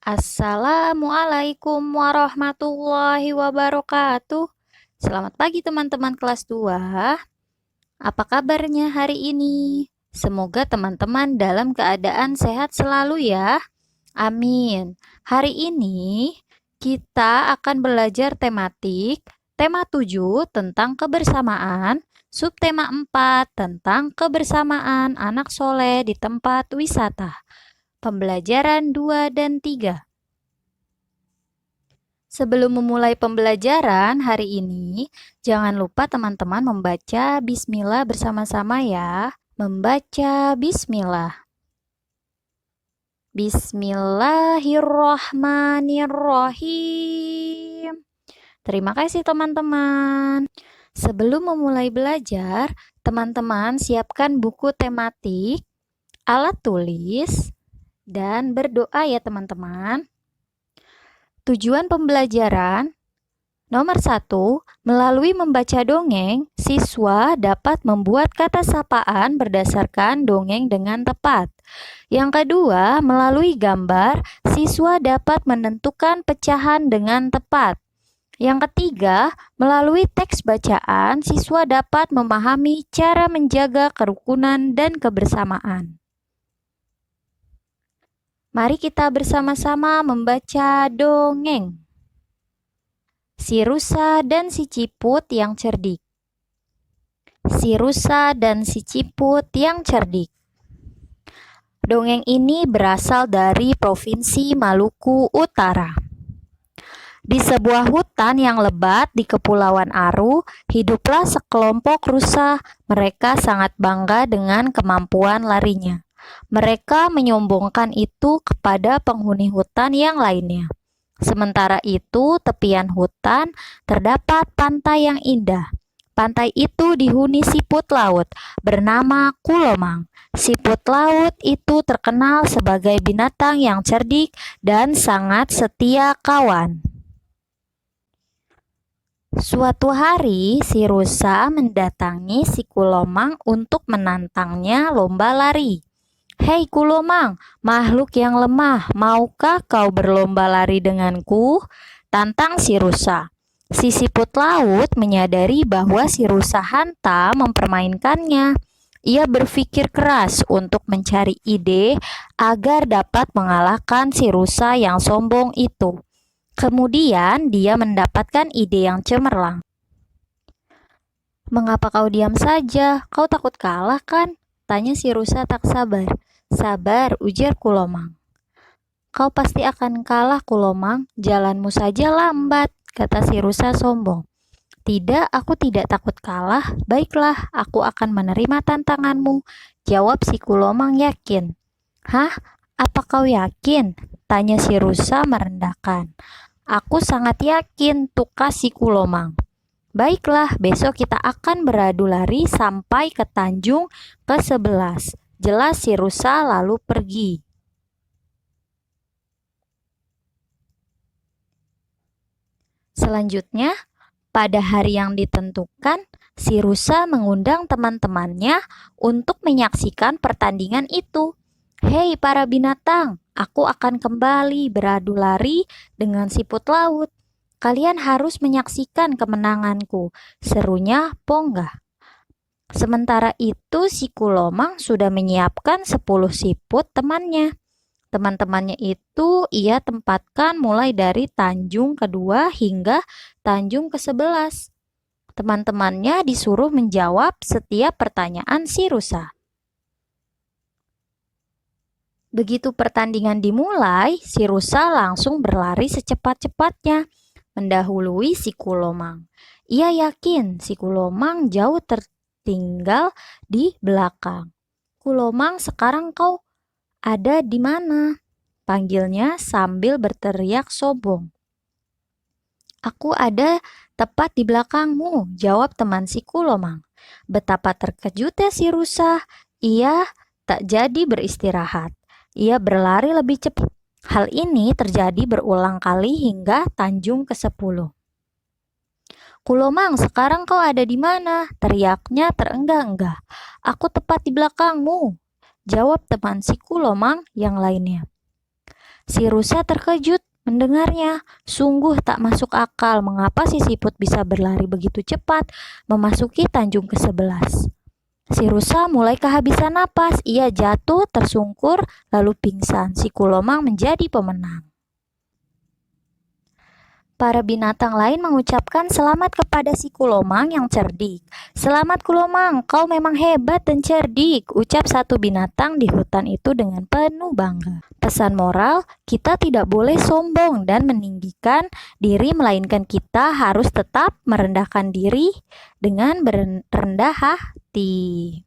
Assalamualaikum warahmatullahi wabarakatuh. Selamat pagi teman-teman kelas 2. Apa kabarnya hari ini? Semoga teman-teman dalam keadaan sehat selalu ya. Amin. Hari ini kita akan belajar tematik tema 7 tentang kebersamaan, subtema 4 tentang kebersamaan anak soleh di tempat wisata. Pembelajaran 2 dan 3. Sebelum memulai pembelajaran hari ini, jangan lupa teman-teman membaca bismillah bersama-sama ya. Membaca bismillah. Bismillahirrahmanirrahim. Terima kasih teman-teman. Sebelum memulai belajar, teman-teman siapkan buku tematik, alat tulis, dan berdoa ya teman-teman. Tujuan pembelajaran nomor 1, melalui membaca dongeng, siswa dapat membuat kata sapaan berdasarkan dongeng dengan tepat. Yang kedua, melalui gambar, siswa dapat menentukan pecahan dengan tepat. Yang ketiga, melalui teks bacaan, siswa dapat memahami cara menjaga kerukunan dan kebersamaan. Mari kita bersama-sama membaca dongeng. Si rusa dan si ciput yang cerdik. Si rusa dan si ciput yang cerdik. Dongeng ini berasal dari Provinsi Maluku Utara. Di sebuah hutan yang lebat di Kepulauan Aru, hiduplah sekelompok rusa. Mereka sangat bangga dengan kemampuan larinya. Mereka menyombongkan itu kepada penghuni hutan yang lainnya. Sementara itu, tepian hutan terdapat pantai yang indah. Pantai itu dihuni siput laut bernama Kulomang. Siput laut itu terkenal sebagai binatang yang cerdik dan sangat setia kawan. Suatu hari, si rusa mendatangi si Kulomang untuk menantangnya lomba lari. "Hei Kulomang, makhluk yang lemah, maukah kau berlomba lari denganku?" tantang si rusa. Si siput laut menyadari bahwa si rusa hantam mempermainkannya. Ia berpikir keras untuk mencari ide agar dapat mengalahkan si rusa yang sombong itu. Kemudian dia mendapatkan ide yang cemerlang. "Mengapa kau diam saja? Kau takut kalah kan?" tanya si rusa tak sabar. "Sabar," ujar Kulomang. "Kau pasti akan kalah, Kulomang. Jalanmu saja lambat," kata si rusa sombong. "Tidak, aku tidak takut kalah. Baiklah, aku akan menerima tantanganmu," jawab si Kulomang yakin. "Hah? Apa kau yakin?" tanya si rusa merendahkan. "Aku sangat yakin," tukas si Kulomang. "Baiklah, besok kita akan beradu lari sampai ke Tanjung ke-11. Jelas si rusa lalu pergi. Selanjutnya, pada hari yang ditentukan, si rusa mengundang teman-temannya untuk menyaksikan pertandingan itu. "Hei para binatang, aku akan kembali beradu lari dengan siput laut. Kalian harus menyaksikan kemenanganku," serunya Ponggah. Sementara itu si Kulomang sudah menyiapkan 10 siput temannya. Teman-temannya itu ia tempatkan mulai dari Tanjung kedua hingga Tanjung ke-11. Teman-temannya disuruh menjawab setiap pertanyaan si rusa. Begitu pertandingan dimulai, si rusa langsung berlari secepat-cepatnya, mendahului si Kulomang. Ia yakin si Kulomang jauh tertinggal di belakang. "Kulomang, sekarang kau ada di mana?" panggilnya sambil berteriak sombong. "Aku ada tepat di belakangmu," jawab teman si Kulomang. Betapa terkejutnya si rusa. Ia tak jadi beristirahat. Ia berlari lebih cepat. Hal ini terjadi berulang kali hingga Tanjung ke-10. "Kulomang, sekarang kau ada di mana?" teriaknya terenggah-enggah. "Aku tepat di belakangmu," jawab teman si Kulomang yang lainnya. Si rusa terkejut mendengarnya. Sungguh tak masuk akal mengapa si siput bisa berlari begitu cepat memasuki tanjung ke-11. Si rusa mulai kehabisan napas. Ia jatuh tersungkur lalu pingsan. Si Kulomang menjadi pemenang. Para binatang lain mengucapkan selamat kepada si Kulomang yang cerdik. "Selamat Kulomang, kau memang hebat dan cerdik," ucap satu binatang di hutan itu dengan penuh bangga. Pesan moral, kita tidak boleh sombong dan meninggikan diri, melainkan kita harus tetap merendahkan diri dengan berendah hati.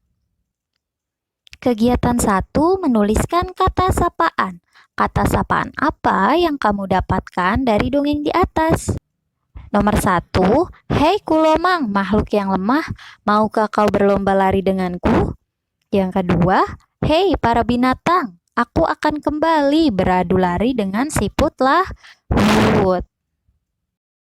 Kegiatan 1, menuliskan kata sapaan. Kata sapaan apa yang kamu dapatkan dari dongeng di atas? Nomor 1, "Hei Kulomang, makhluk yang lemah, maukah kau berlomba lari denganku?" Yang kedua, "Hei para binatang, aku akan kembali beradu lari dengan siput Lahut."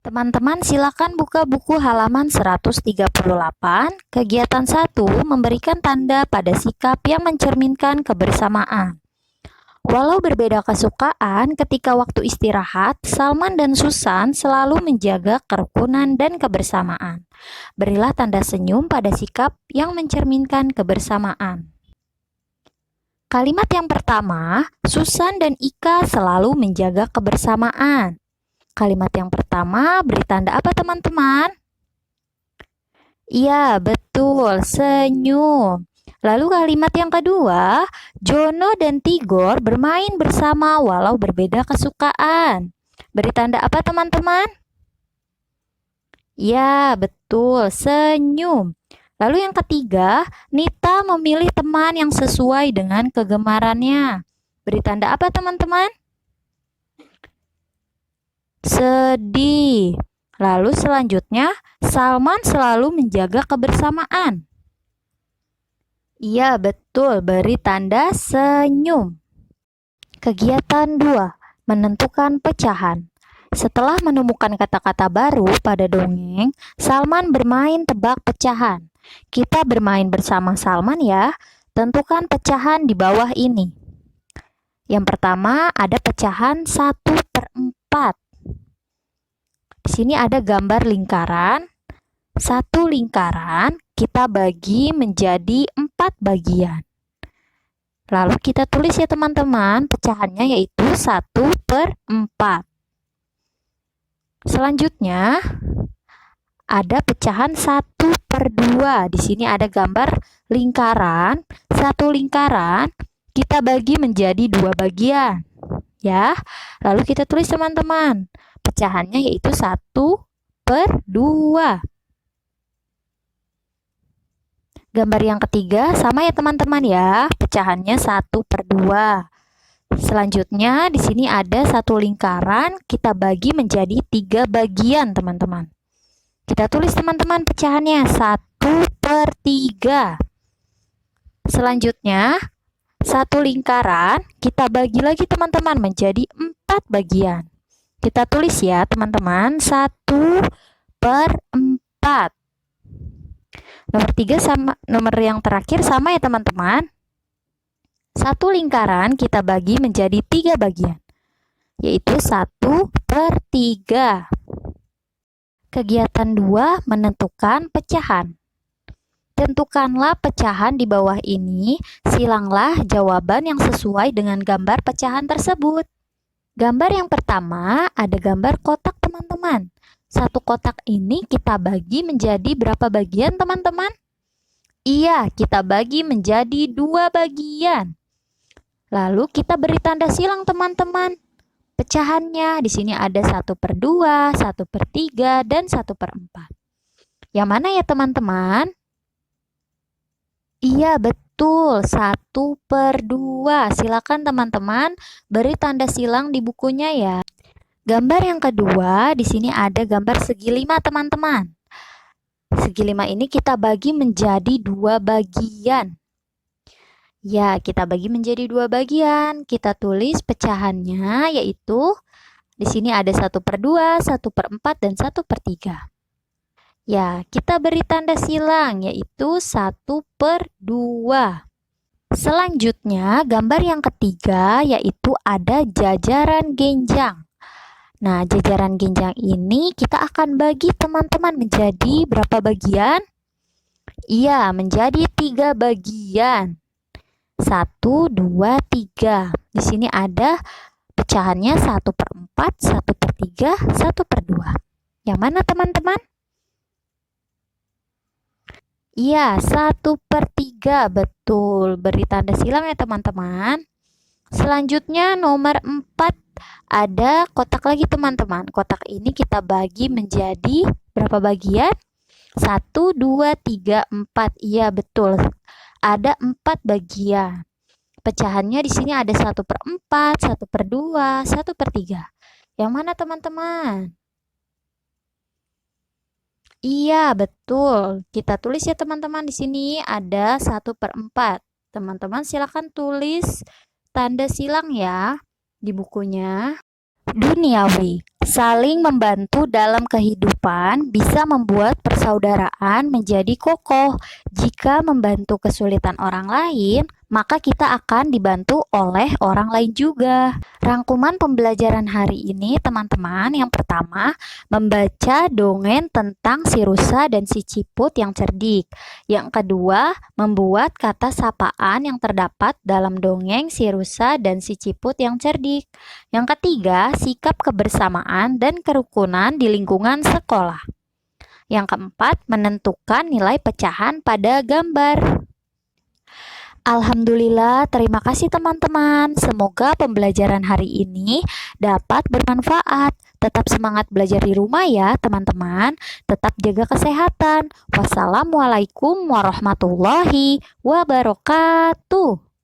Teman-teman silakan buka buku halaman 138. Kegiatan 1, memberikan tanda pada sikap yang mencerminkan kebersamaan. Walau berbeda kesukaan, ketika waktu istirahat, Salman dan Susan selalu menjaga kerukunan dan kebersamaan. Berilah tanda senyum pada sikap yang mencerminkan kebersamaan. Kalimat yang pertama, Susan dan Ika selalu menjaga kebersamaan. Kalimat yang pertama beri tanda apa teman-teman? Iya, betul, senyum. Lalu kalimat yang kedua, Jono dan Tigor bermain bersama walau berbeda kesukaan. Beri tanda apa teman-teman? Ya, betul, senyum. Lalu yang ketiga, Nita memilih teman yang sesuai dengan kegemarannya. Beri tanda apa teman-teman? Sedih. Lalu selanjutnya, Salman selalu menjaga kebersamaan. Iya, betul, beri tanda senyum. Kegiatan 2, menentukan pecahan. Setelah menemukan kata-kata baru pada dongeng, Salman bermain tebak pecahan. Kita bermain bersama Salman ya. Tentukan pecahan di bawah ini. Yang pertama ada pecahan 1/4. Di sini ada gambar lingkaran. Satu lingkaran kita bagi menjadi 4 bagian. Lalu kita tulis ya teman-teman, pecahannya yaitu 1/4. Selanjutnya ada pecahan 1/2. Di sini ada gambar lingkaran. Satu lingkaran kita bagi menjadi 2 bagian. Ya, lalu kita tulis teman-teman, pecahannya yaitu 1/2. Gambar yang ketiga sama ya teman-teman ya, pecahannya 1/2. Selanjutnya di sini ada satu lingkaran, kita bagi menjadi 3 bagian teman-teman. Kita tulis teman-teman pecahannya 1/3. Selanjutnya satu lingkaran kita bagi lagi teman-teman menjadi 4 bagian. Kita tulis ya teman-teman 1/4. Nomor 3 sama nomor yang terakhir sama ya teman-teman. Satu lingkaran kita bagi menjadi 3 bagian, yaitu 1/3. Kegiatan 2, menentukan pecahan. Tentukanlah pecahan di bawah ini, silanglah jawaban yang sesuai dengan gambar pecahan tersebut. Gambar yang pertama ada gambar kotak teman-teman. Satu kotak ini kita bagi menjadi berapa bagian teman-teman? Iya, kita bagi menjadi 2 bagian. Lalu kita beri tanda silang teman-teman. Pecahannya di sini ada 1/2, 1/3, dan 1/4. Yang mana ya teman-teman? Iya, betul, 1/2. Silakan teman-teman beri tanda silang di bukunya ya. Gambar yang kedua, di sini ada gambar segi 5 teman-teman. Segi 5 ini kita bagi menjadi 2 bagian. Ya, kita bagi menjadi 2 bagian. Kita tulis pecahannya yaitu di sini ada 1/2, 1/4, dan 1/3. Ya, kita beri tanda silang yaitu 1/2. Selanjutnya, gambar yang ketiga yaitu ada jajaran genjang. Nah, jajaran genjang ini kita akan bagi teman-teman menjadi berapa bagian? Iya, menjadi 3 bagian. 1, 2, 3. Di sini ada pecahannya 1/4, 1/3, 1/2. Yang mana teman-teman? Iya, 1/3. Betul. Beri tanda silang ya teman-teman. Selanjutnya nomor 4. Ada kotak lagi teman-teman. Kotak ini kita bagi menjadi berapa bagian? 1, 2, 3, 4. Iya, betul. Ada 4 bagian. Pecahannya di sini ada 1/4, 1/2, 1/3. Yang mana teman-teman? Iya, betul. Kita tulis ya teman-teman. Di sini ada 1/4. Teman-teman silakan tulis tanda silang ya di bukunya. Duniawi, saling membantu dalam kehidupan bisa membuat persaudaraan menjadi kokoh. Jika membantu kesulitan orang lain, maka kita akan dibantu oleh orang lain juga. Rangkuman pembelajaran hari ini, teman-teman, yang pertama, membaca dongeng tentang si rusa dan si ciput yang cerdik. Yang kedua, membuat kata sapaan yang terdapat dalam dongeng si rusa dan si ciput yang cerdik. Yang ketiga, sikap kebersamaan dan kerukunan di lingkungan sekolah. Yang keempat, menentukan nilai pecahan pada gambar. Alhamdulillah, terima kasih teman-teman. Semoga pembelajaran hari ini dapat bermanfaat. Tetap semangat belajar di rumah ya teman-teman. Tetap jaga kesehatan. Wassalamualaikum warahmatullahi wabarakatuh.